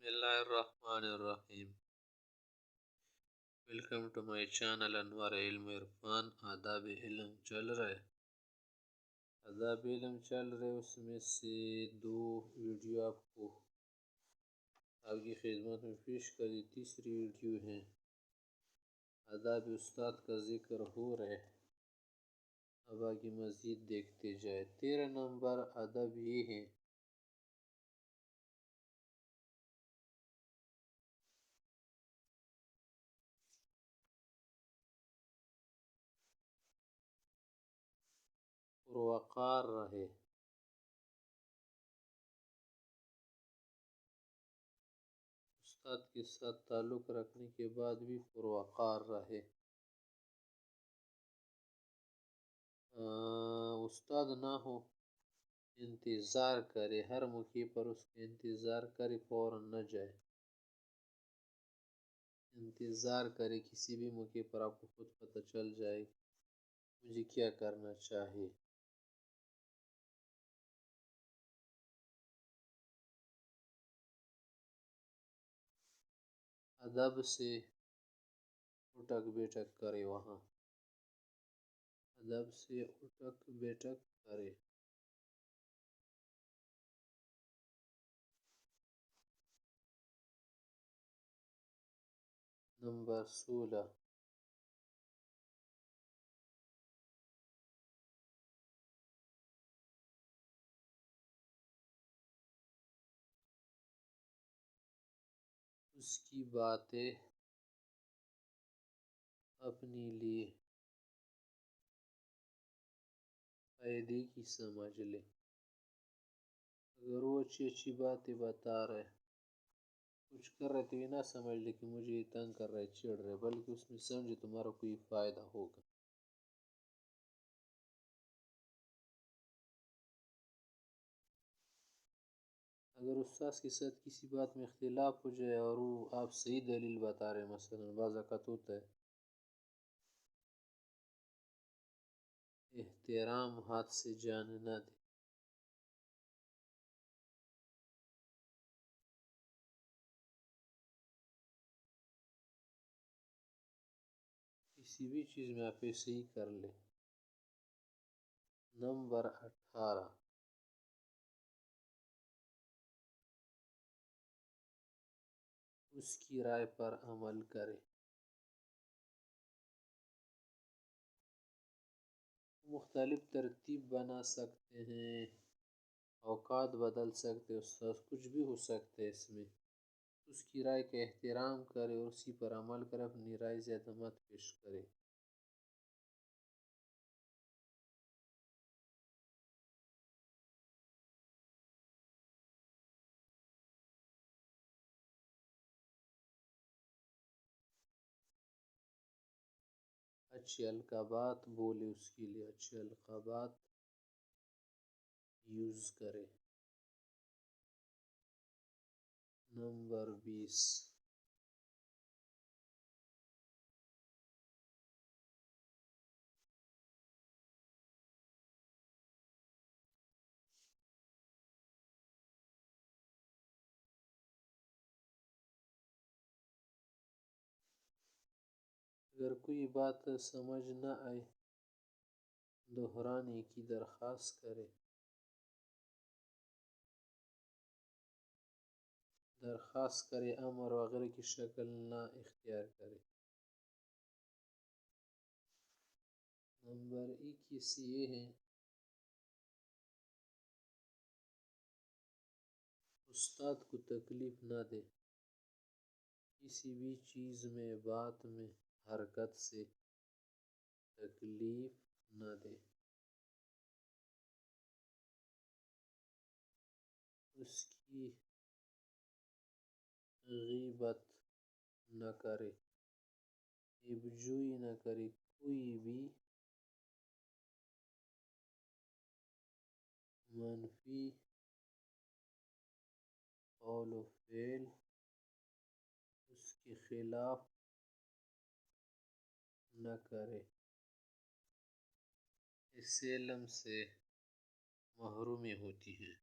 بسم اللہ الرحمن الرحیم. ویلکم ٹو مائی چینل انوار علم عرفان. آداب علم چل رہے اس میں سے 2 ویڈیو آپ کی خدمت میں پیش کری. تیسری ویڈیو ہے آداب استاد کا ذکر ہو رہے. اب آگے مزید دیکھتے جائے. 13 نمبر ادب یہ ہے پروقار رہے. استاد کے ساتھ تعلق رکھنے کے بعد بھی پروقار رہے. استاد نہ ہو انتظار کرے، ہر موقع پر اس کے انتظار کرے، فوراً نہ جائے. انتظار کرے، کسی بھی موقع پر آپ کو خود پتہ چل جائے مجھے کیا کرنا چاہیے. ادب سے اٹھک بیٹھک کرے. ادب سے اٹھک بیٹھک کرے. نمبر 16 اس کی باتیں اپنے لیے فائدے کی سمجھ لے. اگر وہ اچھی باتیں بتا رہے، کچھ کر رہے تو یہ نہ سمجھ لے کہ مجھے یہ تنگ کر رہے، چھیڑ رہے، بلکہ اس میں سمجھے تمہارا کوئی فائدہ ہوگا. اگر استاد کے ساتھ کسی بات میں اختلاف ہو جائے اور وہ آپ صحیح دلیل بتا رہے، مثلا بعض اوقات ہوتا ہے احترام ہاتھ سے جانے نہ دے. کسی بھی چیز میں آپ ایسے ہی کر لیں. نمبر 18 اس کی رائے پر عمل کرے. مختلف ترتیب بنا سکتے ہیں، اوقات بدل سکتے، استاد کچھ بھی ہو سکتے ہے. اس میں اس کی رائے کا احترام کرے اور اسی پر عمل کرے. اپنی رائے زیادہ مت پیش کرے. اچھے القابات بولے، اس کے لیے اچھے القابات یوز کرے. نمبر 20 اگر کوئی بات سمجھ نہ آئے دہرانے کی درخواست کرے. امر وغیرہ کی شکل نہ اختیار کرے. نمبر 21 یہ ہے استاد کو تکلیف نہ دے. کسی بھی چیز میں، بات میں، حرکت سے تکلیف نہ دے. اس کی غیبت نہ کرے، عیب جوئی نہ کرے. کوئی بھی منفی قول و فعل اس کے خلاف نہ کرے. اس علم سے محرومی ہوتی ہے.